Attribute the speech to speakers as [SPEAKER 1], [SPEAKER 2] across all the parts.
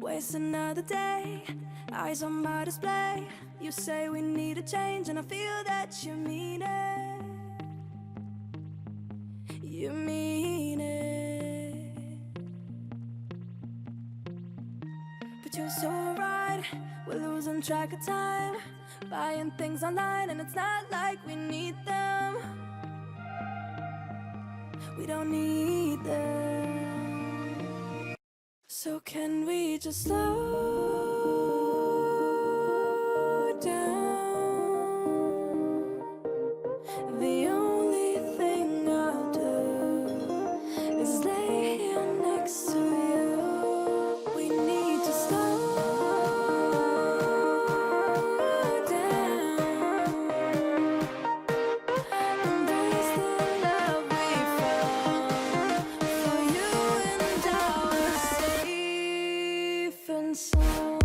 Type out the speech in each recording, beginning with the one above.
[SPEAKER 1] Waste another day, eyes on my display. You say we need a change and I feel that you mean it. You mean it. But you're so right, we're losing track of time, buying things online and it's not like we need them. We don't need them. So can we just slow down? The only thing I'll do is lay here next to you. We need to slow down. Embrace the love we found. For you and I are safe and sound.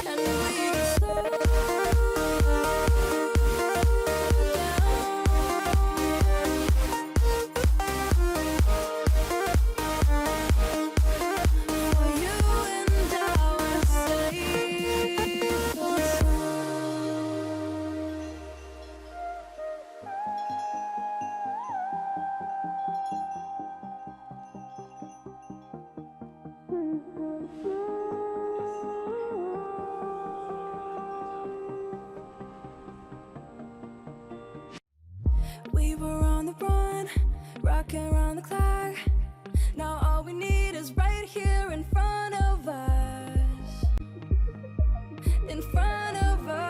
[SPEAKER 1] And we just slow down. For you and I are safe and we were on the run, rocking around the clock. Now all we need is right here in front of us. In front of us.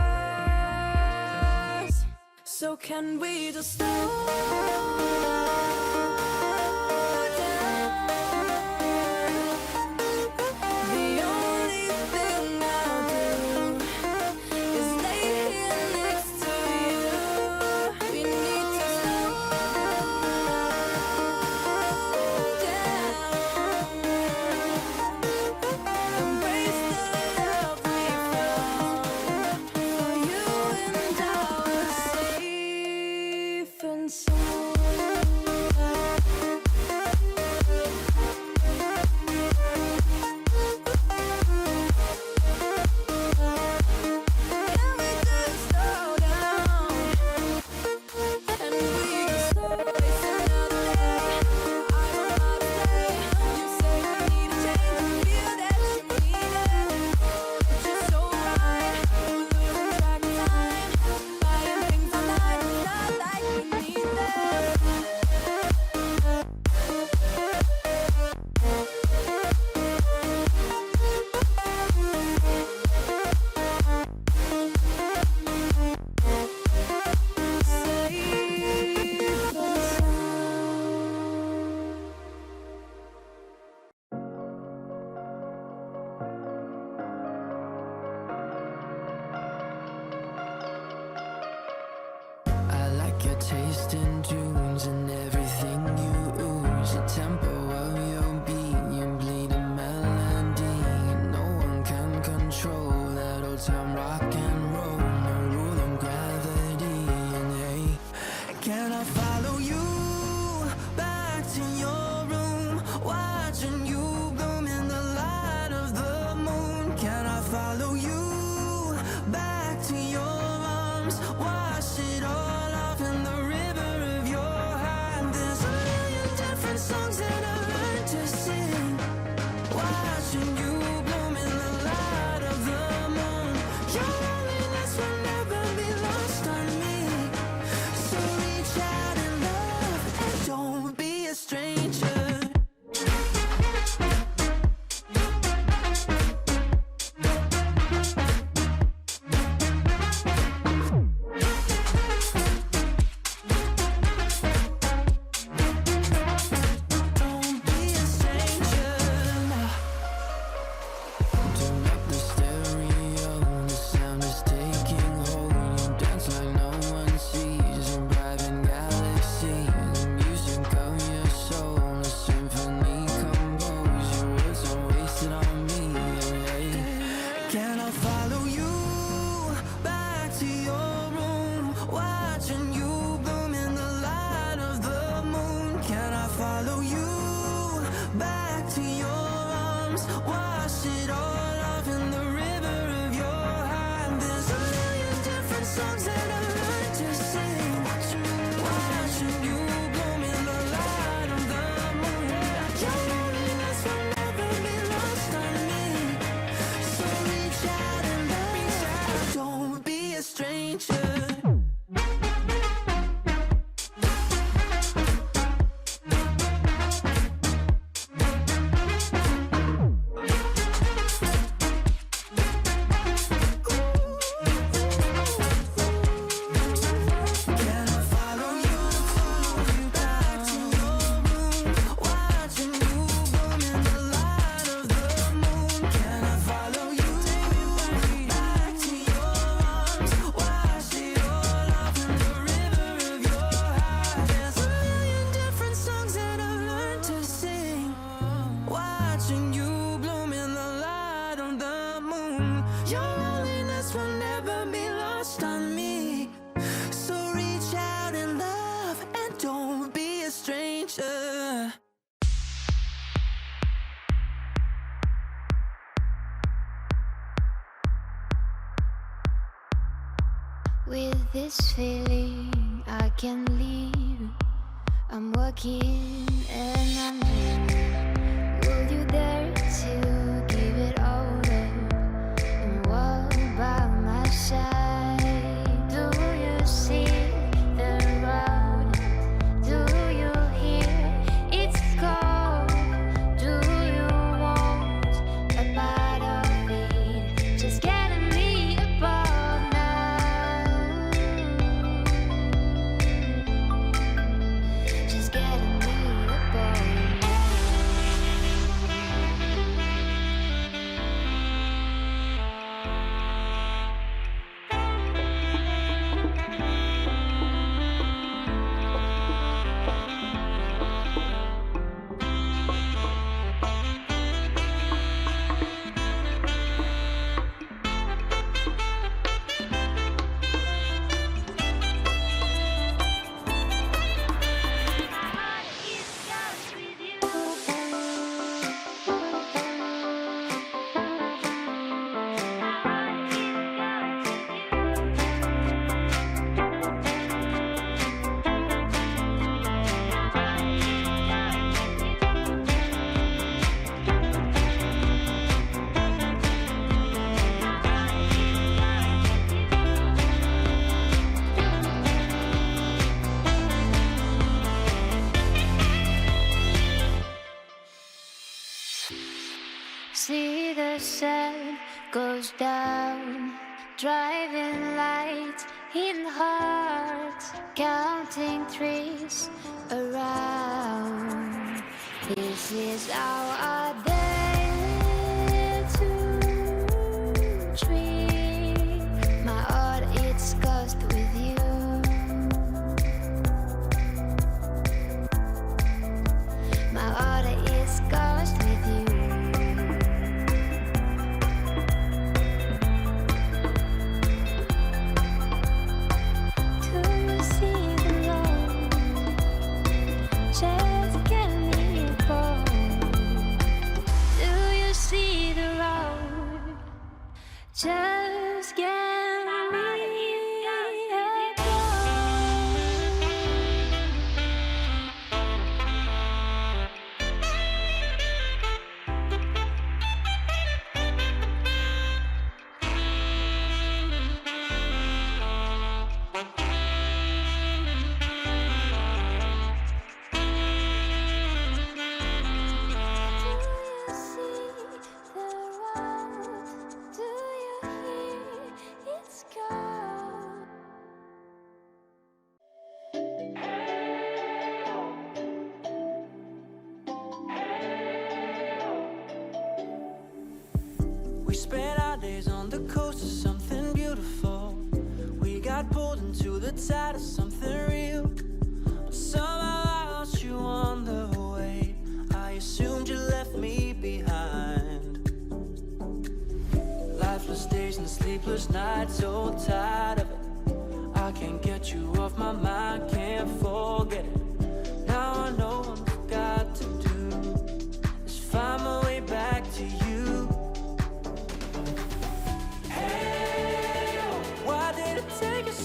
[SPEAKER 1] So can we just slow down? The only thing I'll do is lay here next to you. We need to slow down. Embrace the love we found. For you and I are safe and sound. Can we just slow down? And we just slow waste another day. I'm on my display. You say we need a change and feel that you mean it. But you're so right, we're losing track of time, buying things online. It's not like we need them. Safe and
[SPEAKER 2] I like your taste in tunes and everything you ooze. The tempo of your beat, you bleed a melody. No one can control that old time rock and roll. No rule of gravity. And hey, can I follow you back to your room, watching you bloom in the light of the moon? Can I follow you back to your arms, wash it all off in the river of your heart? There's a million different songs that I learned to sing, watching you bloom in the light of the moon. You're only songs that I learned to sing. Watching you bloom in the light of the moon. Your loneliness will never be lost on me. So reach out and love. Don't be a stranger.
[SPEAKER 3] With this feeling I can leave. I'm walking and I'm dreaming. Will you dare to give it all up and walk by my side? Do you see the road? Do you hear its call? Do you want a part of it? Just getting me above now. Just getting me above now. See the sun goes down, driving lights in hearts, counting trees around. This is our day to dream. My heart it's cursed with you. My heart is cursed with you. Just get me above. Do you see the road? Just get me above.
[SPEAKER 2] We spent our days on the coast of something beautiful. We got pulled into the tide of something real. But somehow I lost you on the way. I assumed you left me behind. Lifeless days and sleepless nights, so tired of it. I can't get you off my mind, can't forget it. Now I know what I've got to do is find my way back to you. Hey, why did it take us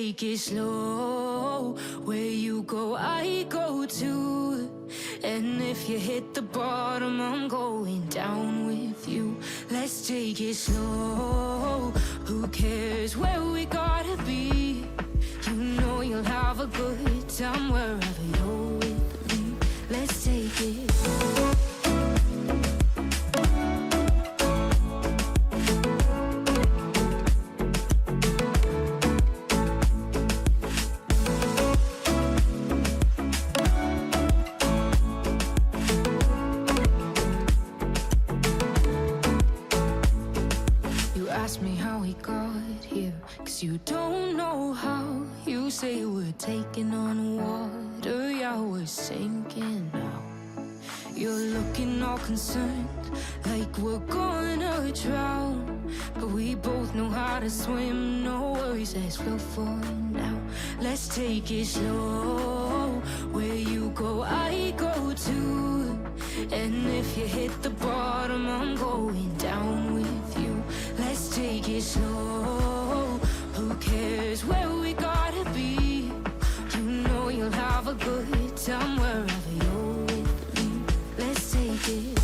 [SPEAKER 2] take it slow. Where you go, I go too. And if you hit the bottom, I'm going down with you. Let's take it slow. Who cares where we gotta be? You know you'll have a good time wherever you're with me. Let's take it. Ask me how we got here, 'cause you don't know how. You say we're taking on water, yeah, we're sinking now. You're looking all concerned, like we're gonna drown. But we both know how to swim, no worries, let's float for now. Let's take it slow. Where you go, I go too. And if you hit the bottom, I'm going down with you. Let's take it slow. Who cares where we gotta be? You know you'll have a good time wherever you're with me. Let's take it.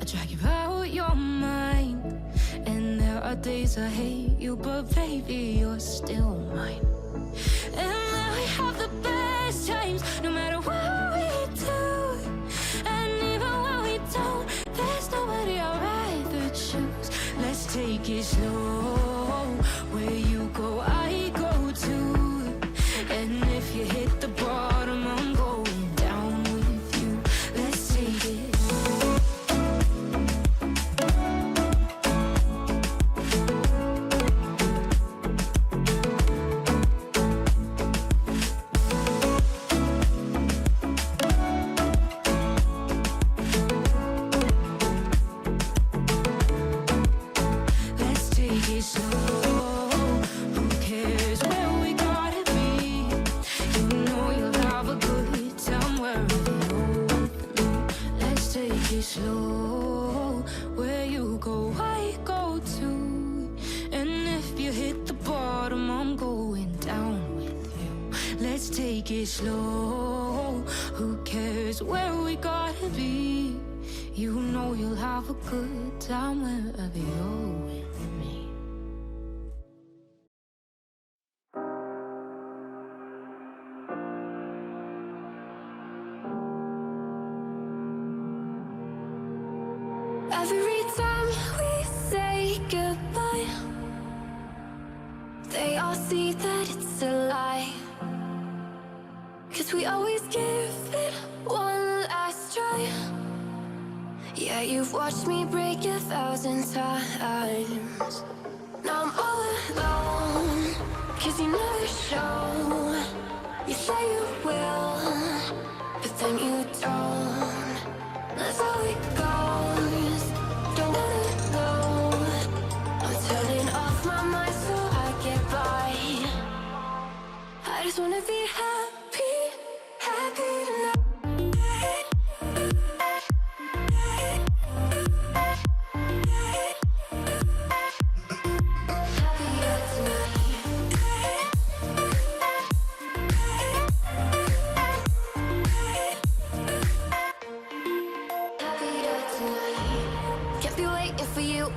[SPEAKER 2] I drag you out your mind, and there are days I hate you, but baby, you're still mine. And now we have the best times, no matter what we do. And even when we don't, there's nobody I'd rather choose. Let's take it slow. Where you go, I go too. And if you hit the bottom, I'm going down with you. Let's take it. Slow, where you go, I go too. And if you hit the bottom, I'm going down with you. Let's take it slow. Who cares where we gotta be? You know you'll have a good time wherever you're with me.
[SPEAKER 3] Every time we say goodbye, they all see that it's a lie. 'Cause we always give it one last try. Yeah, you've watched me break 1,000 times. Now I'm all alone, 'cause you never show. You say you will, but then you don't. That's how it goes. Don't wanna know. I'm turning off my mind so I get by. I just wanna be happy, happy tonight.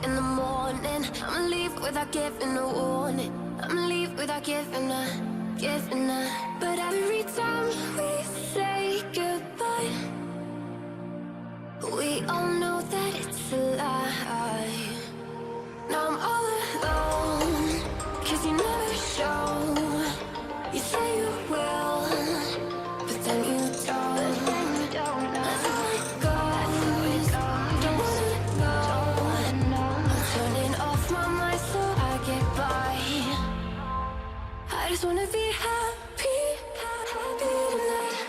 [SPEAKER 3] In the morning, I'ma leave without giving a warning. I'ma leave without giving a. But every time we say goodbye, we all know that it's a lie. Now I'm all alone, 'cause you never show. You say you will, but then you don't. That's how it goes. Don't wanna know. I'm turning off my mind so I get by. I just wanna be happy, happy tonight.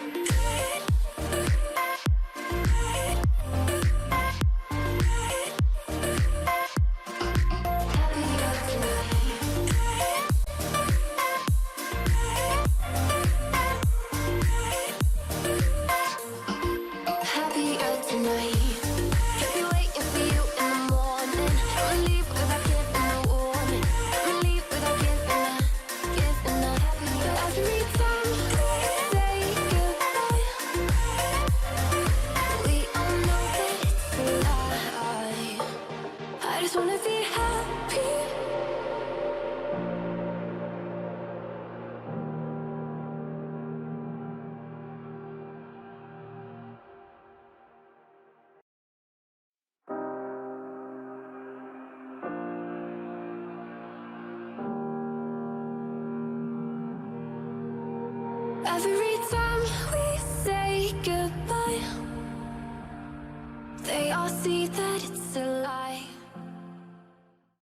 [SPEAKER 1] just wanna be happy. Every time we say goodbye, they all see that it's a lie.